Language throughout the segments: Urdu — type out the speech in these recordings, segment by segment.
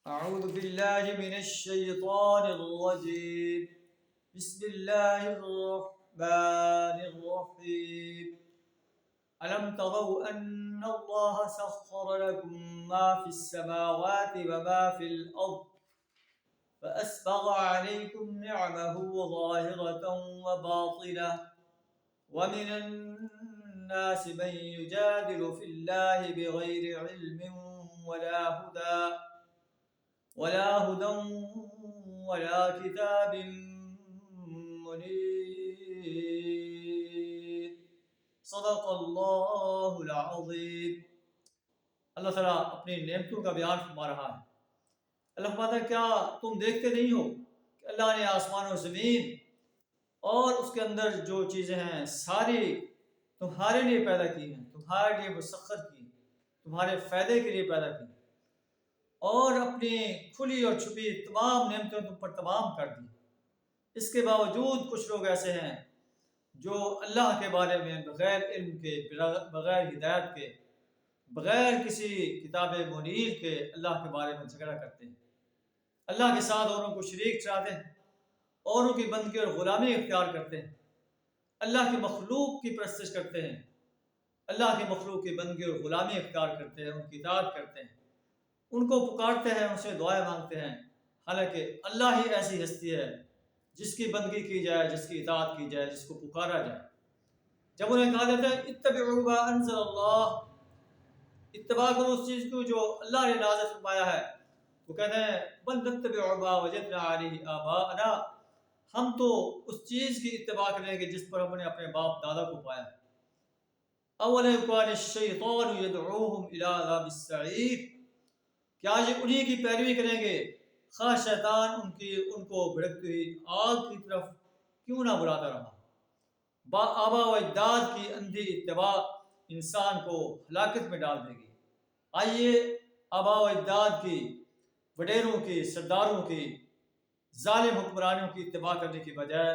أعوذ بالله من الشيطان الرجيم بسم الله الرحمن الرحيم ألم تروا أن الله سخر لكم ما في السماوات وما في الأرض فأسبغ عليكم نعمه ظاهرة وباطنة ومن الناس من يجادل في الله بغير علم ولا هدى ولا كتاب منير صدق اللہ العظیم۔ اللہ تعالیٰ اپنی نعمتوں کا بیان فرما رہا ہے۔ اللہ فرماتا ہے کیا تم دیکھتے نہیں ہو کہ اللہ نے آسمان و زمین اور اس کے اندر جو چیزیں ہیں ساری تمہارے لیے پیدا کی ہیں، تمہارے لیے مسخر کی، تمہارے فائدے کے لیے پیدا کی، اور اپنی کھلی اور چھپی تمام نعمتیں تم پر تمام کر دی۔ اس کے باوجود کچھ لوگ ایسے ہیں جو اللہ کے بارے میں بغیر علم کے، بغیر ہدایت کے، بغیر کسی کتاب منیر کے اللہ کے بارے میں جھگڑا کرتے ہیں، اللہ کے ساتھ اوروں کو شریک ٹھہراتے ہیں، اوروں کی بندگی اور غلامی اختیار کرتے ہیں، اللہ کی مخلوق کی پرستش کرتے ہیں، اللہ کی مخلوق کی بندگی اور غلامی اختیار کرتے ہیں، ان کی اطاعت کرتے ہیں، ان کو پکارتے ہیں، ان سے دعائیں مانگتے ہیں، حالانکہ اللہ ہی ایسی ہستی ہے جس کی بندگی کی جائے، جس کی اطاعت کی جائے، جس کو پکارا جائے۔ جب انہیں کہا جاتا ہے اتبعوا ما انزل اللہ، اتباع کرو اس چیز کو جو اللہ نے نازل فرمایا ہے، وہ کہتے ہیں بل نتبع ما وجدنا علیہ آباءنا، ہم تو اس چیز کی اتباع کریں گے جس پر ہم نے اپنے باپ دادا کو پایا۔ اولم کان الشیطان یدعوہم الی عذاب السعیر، کیا یہ انہی کی پیروی کریں گے خواہ شیطان ان کو بھڑکتی ہوئی آگ کی طرف کیوں نہ بلاتا رہا۔ آبا و اجداد کی اندھی اتباع انسان کو ہلاکت میں ڈال دے گی۔ آئیے آبا و اجداد کی، وڈیروں کی، سرداروں کی، ظالم حکمرانوں کی اتباع کرنے کی بجائے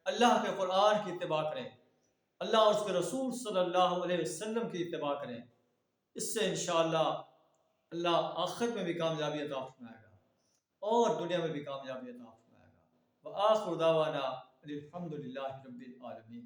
اللہ کے قرآن کی اتباع کریں، اللہ اور اس کے رسول صلی اللہ علیہ وسلم کی اتباع کریں۔ اس سے انشاءاللہ اللہ آخرت میں بھی کامیابی عطا فرمائے گا اور دنیا میں بھی کامیابی عطا فرمائے گا۔ وآخر دعوانا الحمد للہ رب العالمین۔